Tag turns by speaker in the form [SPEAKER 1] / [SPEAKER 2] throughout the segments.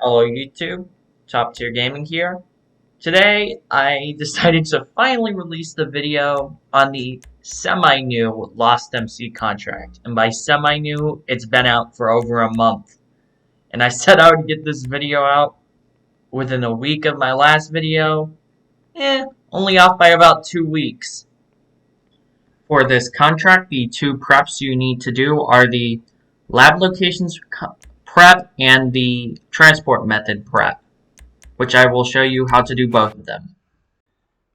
[SPEAKER 1] Hello YouTube, Top Tier Gaming here. Today I decided to finally release the video on the semi-new Lost MC contract. And by semi-new, it's been out for over a month. And I said I would get this video out within a week of my last video. Only off by about 2 weeks. For this contract, the two preps you need to do are the lab locations prep and the transport method prep, which I will show you how to do both of them.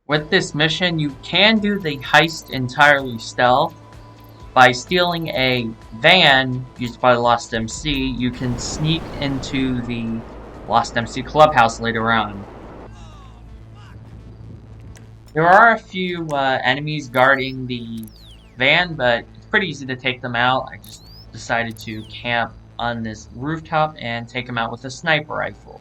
[SPEAKER 1] With this mission, you can do the heist entirely stealth. By stealing a van used by Lost MC, you can sneak into the Lost MC clubhouse later on. There are a few enemies guarding the van, but it's pretty easy to take them out. I just decided to camp on this rooftop and take them out with a sniper rifle.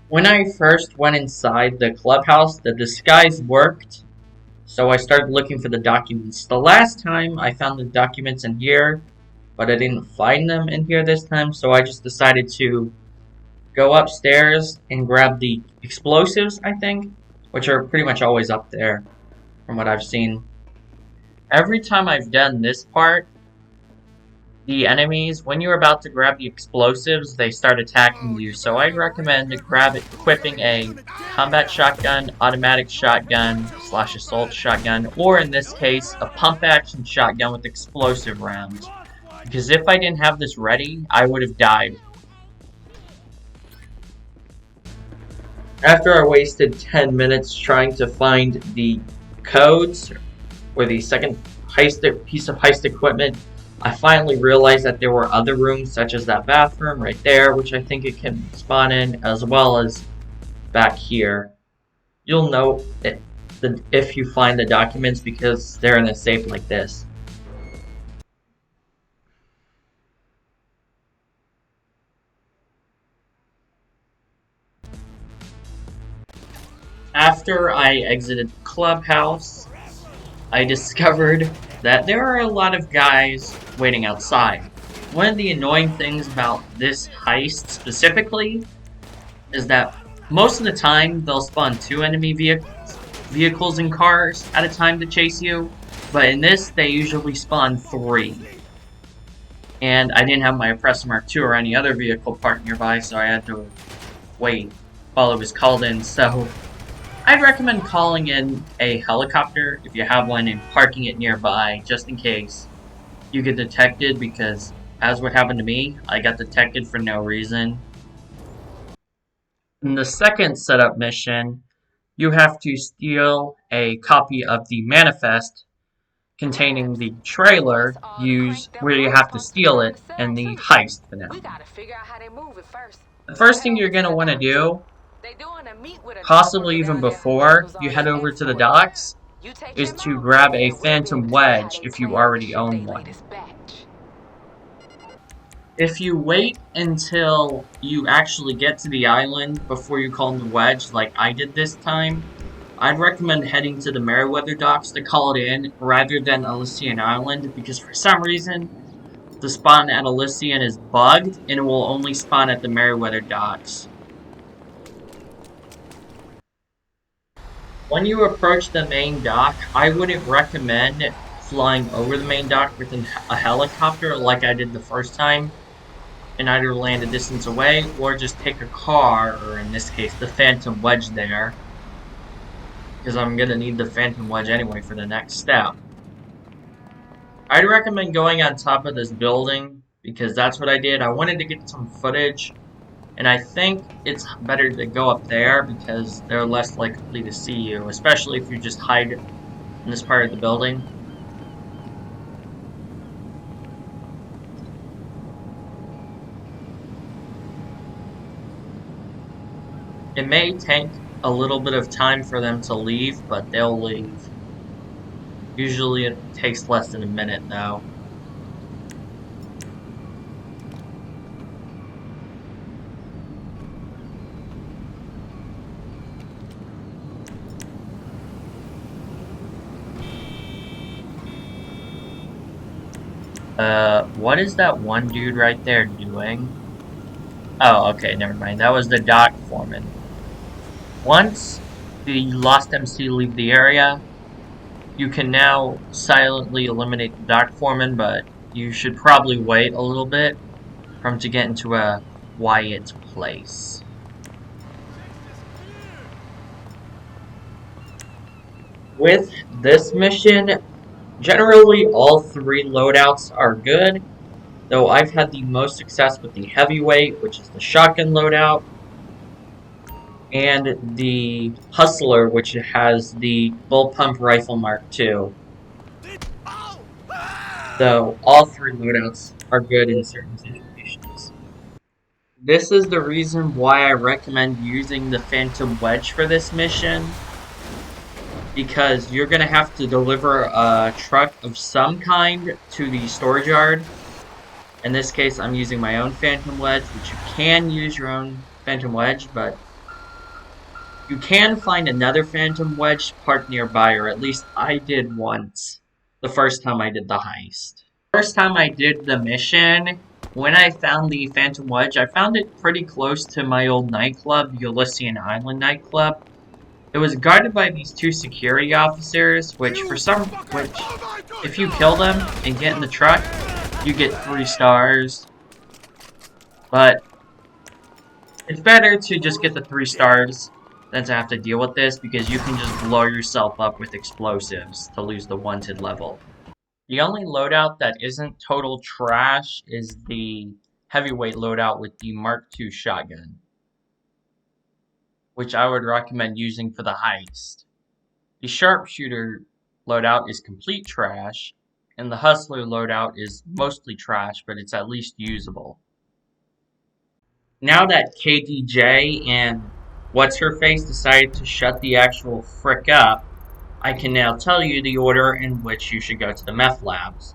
[SPEAKER 1] When I first went inside the clubhouse, the disguise worked, so I started looking for the documents. The last time I found the documents in here, but I didn't find them in here this time, so I just decided to go upstairs and grab the explosives, I think, which are pretty much always up there, from what I've seen. Every time I've done this part, the enemies, when you're about to grab the explosives, they start attacking you, so I'd recommend equipping a combat shotgun, automatic shotgun, / assault shotgun, or in this case, a pump action shotgun with explosive rounds. Because if I didn't have this ready, I would have died. After I wasted 10 minutes trying to find the codes for the second piece of heist equipment, I finally realized that there were other rooms, such as that bathroom right there, which I think it can spawn in, as well as back here. You'll know if you find the documents because they're in a safe like this. After I exited the clubhouse, I discovered that there are a lot of guys waiting outside. One of the annoying things about this heist specifically is that most of the time they'll spawn 2 enemy vehicles and cars at a time to chase you, but in this they usually spawn 3. And I didn't have my Oppressor Mark II or any other vehicle parked nearby, so I had to wait while it was called in. So I'd recommend calling in a helicopter if you have one and parking it nearby, just in case you get detected, because as what happened to me, I got detected for no reason. In the second setup mission, you have to steal a copy of the manifest containing the trailer where you have to steal it in the heist finale. The first thing you're going to want to do, possibly even before you head over to the docks, is to grab a Phantom Wedge if you already own one. If you wait until you actually get to the island before you call in the Wedge, like I did this time, I'd recommend heading to the Merryweather docks to call it in rather than Elysian Island, because for some reason the spawn at Elysian is bugged and it will only spawn at the Merryweather docks. When you approach the main dock, I wouldn't recommend flying over the main dock with a helicopter like I did the first time, and either land a distance away or just take a car, or in this case the Phantom Wedge there, because I'm going to need the Phantom Wedge anyway for the next step. I'd recommend going on top of this building because that's what I did. I wanted to get some footage, and I think it's better to go up there because they're less likely to see you, especially if you just hide in this part of the building. It may take a little bit of time for them to leave, but they'll leave. Usually it takes less than a minute though. What is that one dude right there doing? Oh, okay, never mind. That was the dock foreman. Once the Lost MC leave the area, you can now silently eliminate the dock foreman, but you should probably wait a little bit for him to get into a quiet place. With this mission, generally all three loadouts are good, though I've had the most success with the heavyweight, which is the shotgun loadout, and the Hustler, which has the bullpump rifle Mark II. Though all three loadouts are good in certain situations. This is the reason why I recommend using the Phantom Wedge for this mission, because you're going to have to deliver a truck of some kind to the storage yard. In this case, I'm using my own Phantom Wedge, which you can use your own Phantom Wedge, but you can find another Phantom Wedge parked nearby, or at least I did once, the first time I did the heist. First time I did the mission, when I found the Phantom Wedge, I found it pretty close to my old nightclub, Ulysses Island nightclub. It was guarded by these two security officers, which if you kill them and get in the truck, you get 3 stars. But it's better to just get the 3 stars than to have to deal with this, because you can just blow yourself up with explosives to lose the wanted level. The only loadout that isn't total trash is the heavyweight loadout with the Mark II shotgun, which I would recommend using for the heist. The sharpshooter loadout is complete trash, and the hustler loadout is mostly trash, but it's at least usable. Now that KDJ and What's-Her-Face decided to shut the actual frick up, I can now tell you the order in which you should go to the meth labs.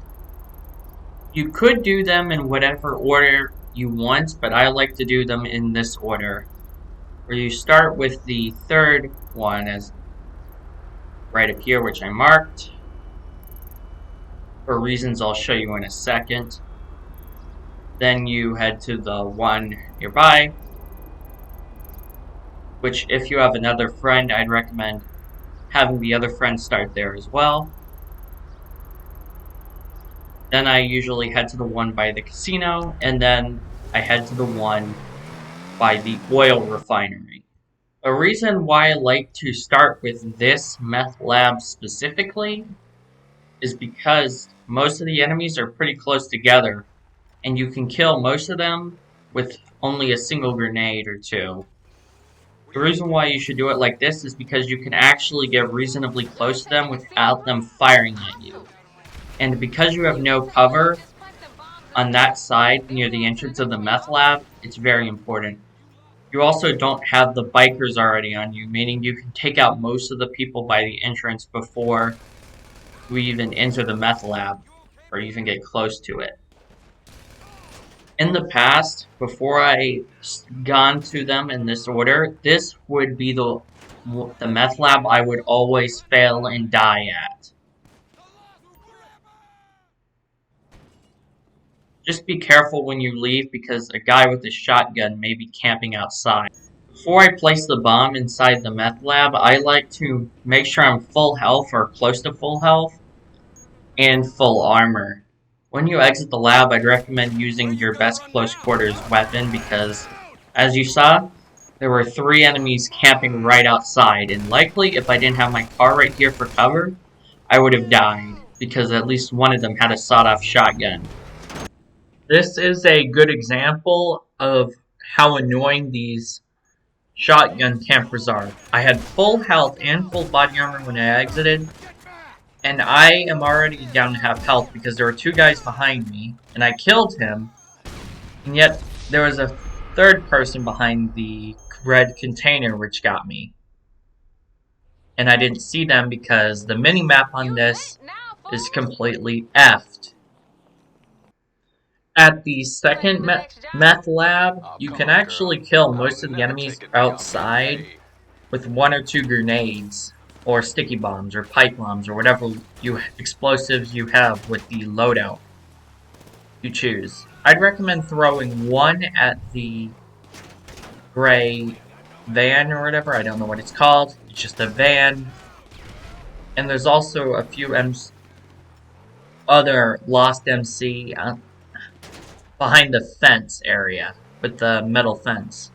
[SPEAKER 1] You could do them in whatever order you want, but I like to do them in this order, where you start with the third one, as right up here, which I marked, for reasons I'll show you in a second. Then you head to the one nearby, which if you have another friend, I'd recommend having the other friend start there as well. Then I usually head to the one by the casino, and then I head to the one by the oil refinery. A reason why I like to start with this meth lab specifically is because most of the enemies are pretty close together, and you can kill most of them with only a single grenade or two. The reason why you should do it like this is because you can actually get reasonably close to them without them firing at you. And because you have no cover on that side near the entrance of the meth lab, it's very important. You also don't have the bikers already on you, meaning you can take out most of the people by the entrance before we even enter the meth lab, or even get close to it. In the past, before I gone to them in this order, this would be the meth lab I would always fail and die at. Just be careful when you leave, because a guy with a shotgun may be camping outside. Before I place the bomb inside the meth lab, I like to make sure I'm full health or close to full health and full armor. When you exit the lab, I'd recommend using your best close quarters weapon, because, as you saw, there were 3 enemies camping right outside, and likely if I didn't have my car right here for cover, I would have died, because at least one of them had a sawed-off shotgun. This is a good example of how annoying these shotgun campers are. I had full health and full body armor when I exited, and I am already down to half health because there were 2 guys behind me, and I killed him, and yet there was a third person behind the red container which got me. And I didn't see them because the mini-map on this is completely effed. At the second meth lab, you can actually kill most of the enemies outside with 1 or 2 grenades, or sticky bombs, or pipe bombs, or whatever explosives you have with the loadout you choose. I'd recommend throwing 1 at the gray van or whatever. I don't know what it's called. It's just a van. And there's also a few other Lost MC behind the fence area with the metal fence.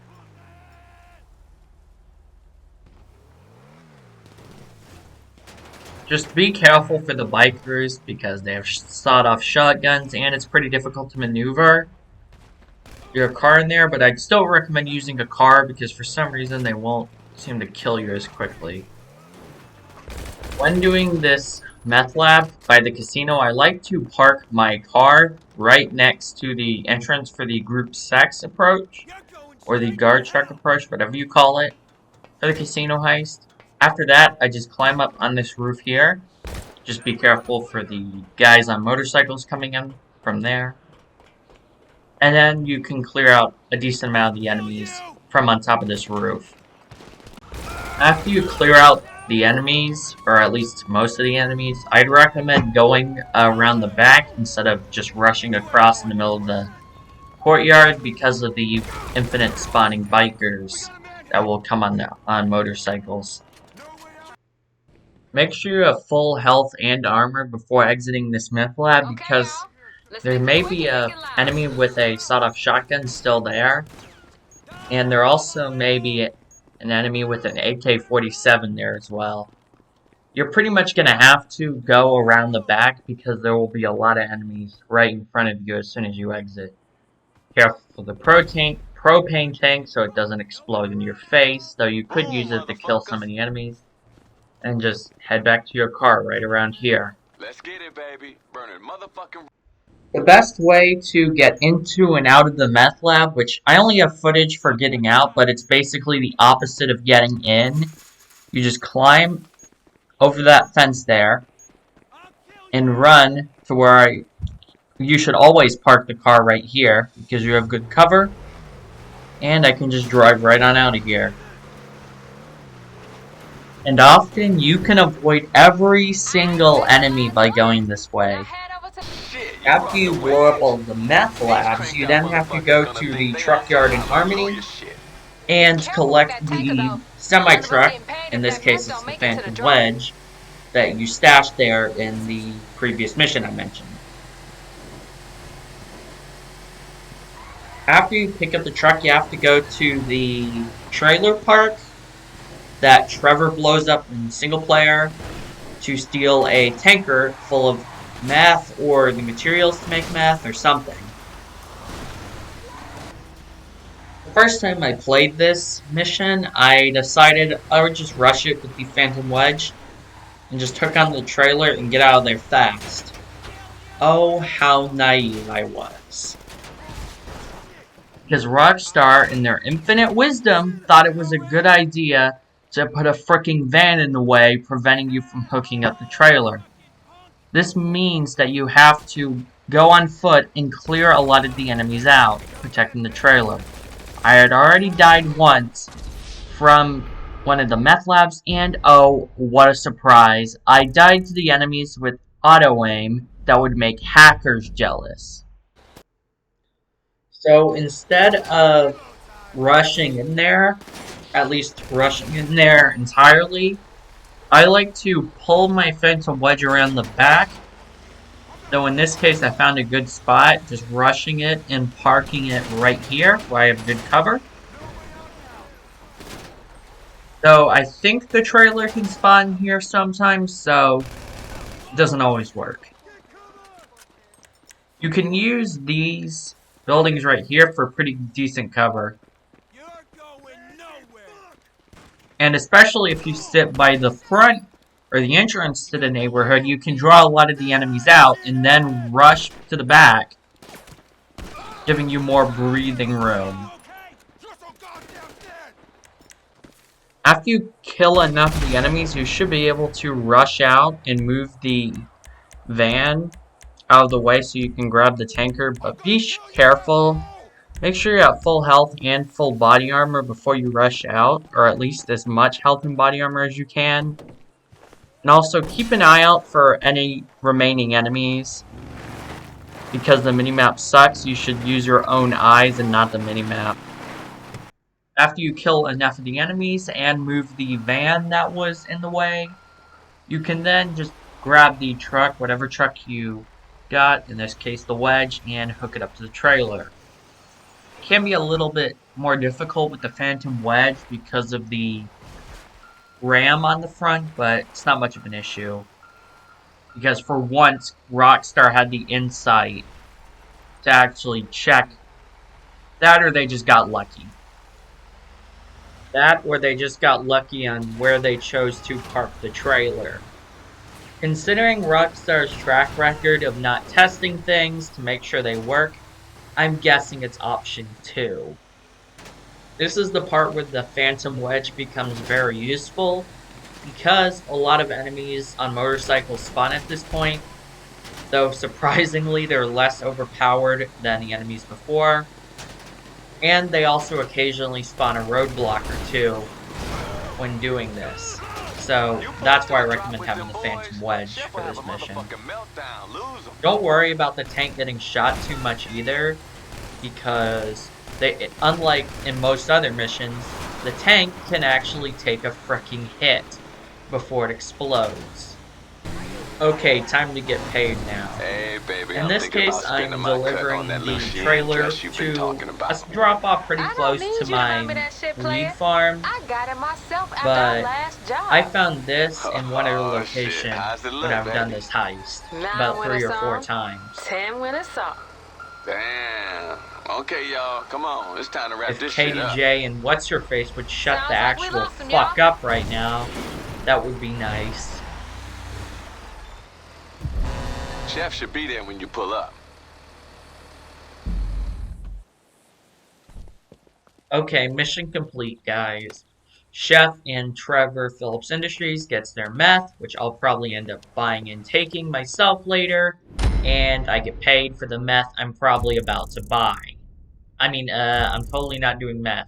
[SPEAKER 1] Just be careful for the bikers because they have sawed-off shotguns and it's pretty difficult to maneuver your car in there, but I'd still recommend using a car because for some reason they won't seem to kill you as quickly. When doing this meth lab by the casino, I like to park my car right next to the entrance for the group sex approach, or the guard truck approach, whatever you call it, for the casino heist. After that, I just climb up on this roof here. Just be careful for the guys on motorcycles coming in from there. And then you can clear out a decent amount of the enemies from on top of this roof. After you clear out the enemies, or at least most of the enemies, I'd recommend going around the back instead of just rushing across in the middle of the courtyard because of the infinite spawning bikers that will come on motorcycles. Make sure you have full health and armor before exiting this meth lab because there may be an enemy with a sawed-off shotgun still there, and there also may be an enemy with an AK-47 there as well. You're pretty much going to have to go around the back because there will be a lot of enemies right in front of you as soon as you exit. Careful for the propane tank so it doesn't explode in your face, though you could use it to kill some of the enemies. And just head back to your car right around here.
[SPEAKER 2] Let's get it, baby. Burning motherfucking.
[SPEAKER 1] The best way to get into and out of the meth lab, which I only have footage for getting out, but it's basically the opposite of getting in. You just climb over that fence there and run to where you should always park the car right here because you have good cover. And I can just drive right on out of here. And often you can avoid every single enemy by going this way. After you blow up all the meth labs, you then have to go to the truck yard in Harmony and collect the semi-truck, in this case it's the Phantom Wedge, that you stashed there in the previous mission I mentioned. After you pick up the truck, you have to go to the trailer park that Trevor blows up in single player to steal a tanker full of meth or the materials to make meth or something. The first time I played this mission, I decided I would just rush it with the Phantom Wedge and just hook on the trailer and get out of there fast. Oh, how naive I was. Because Rockstar, in their infinite wisdom, thought it was a good idea to put a fricking van in the way, preventing you from hooking up the trailer. This means that you have to go on foot and clear a lot of the enemies out, protecting the trailer. I had already died once from one of the meth labs, and oh, what a surprise, I died to the enemies with auto-aim that would make hackers jealous. So instead of rushing in there, at least rushing in there entirely, I like to pull my Phantom Wedge around the back. Though in this case I found a good spot, just rushing it and parking it right here where I have good cover. Though I think the trailer can spawn here sometimes, so it doesn't always work. You can use these buildings right here for pretty decent cover. And especially if you sit by the front or the entrance to the neighborhood, you can draw a lot of the enemies out and then rush to the back, giving you more breathing room. After you kill enough of the enemies, you should be able to rush out and move the van out of the way so you can grab the tanker, but be careful. Make sure you have full health and full body armor before you rush out, or at least as much health and body armor as you can. And also keep an eye out for any remaining enemies. Because the minimap sucks, you should use your own eyes and not the minimap. After you kill enough of the enemies and move the van that was in the way, you can then just grab the truck, whatever truck you got, in this case the wedge, and hook it up to the trailer. It can be a little bit more difficult with the Phantom Wedge because of the ram on the front, but it's not much of an issue. Because for once, Rockstar had the insight to actually check that, or they just got lucky. That, or they just got lucky on where they chose to park the trailer. Considering Rockstar's track record of not testing things to make sure they work, I'm guessing it's option 2. This is the part where the Phantom Wedge becomes very useful, because a lot of enemies on motorcycles spawn at this point, though surprisingly they're less overpowered than the enemies before, and they also occasionally spawn a roadblock or two when doing this. So that's why I recommend having the Phantom Wedge for this mission. Don't worry about the tank getting shot too much either, because unlike in most other missions, the tank can actually take a freaking hit before it explodes. Okay, time to get paid now.
[SPEAKER 2] Hey, baby,
[SPEAKER 1] In this case, I'm delivering the trailer to a drop-off pretty close to my weed farm,
[SPEAKER 3] I got it myself after
[SPEAKER 1] but
[SPEAKER 3] our last job.
[SPEAKER 1] I found this in one other
[SPEAKER 2] Oh, shit.
[SPEAKER 1] location
[SPEAKER 2] How's it look,
[SPEAKER 1] when I've done
[SPEAKER 2] baby?
[SPEAKER 1] this heist,
[SPEAKER 3] 9
[SPEAKER 1] about
[SPEAKER 3] when
[SPEAKER 1] 3
[SPEAKER 3] it's
[SPEAKER 1] or 4
[SPEAKER 3] on,
[SPEAKER 1] times.
[SPEAKER 3] 10 when it's off.
[SPEAKER 2] Damn. Okay, y'all, come on. It's time to wrap
[SPEAKER 1] If
[SPEAKER 2] this shit up.
[SPEAKER 1] KDJ and What's-Her-Face would shut
[SPEAKER 3] Sounds
[SPEAKER 1] the
[SPEAKER 3] like we
[SPEAKER 1] actual
[SPEAKER 3] lost them,
[SPEAKER 1] fuck
[SPEAKER 3] y'all.
[SPEAKER 1] up right now, that would be nice.
[SPEAKER 2] Chef should be there when you pull up.
[SPEAKER 1] Okay, mission complete, guys. Chef in Trevor Phillips Industries gets their meth, which I'll probably end up buying and taking myself later, and I get paid for the meth I'm probably about to buy. I'm totally not doing meth.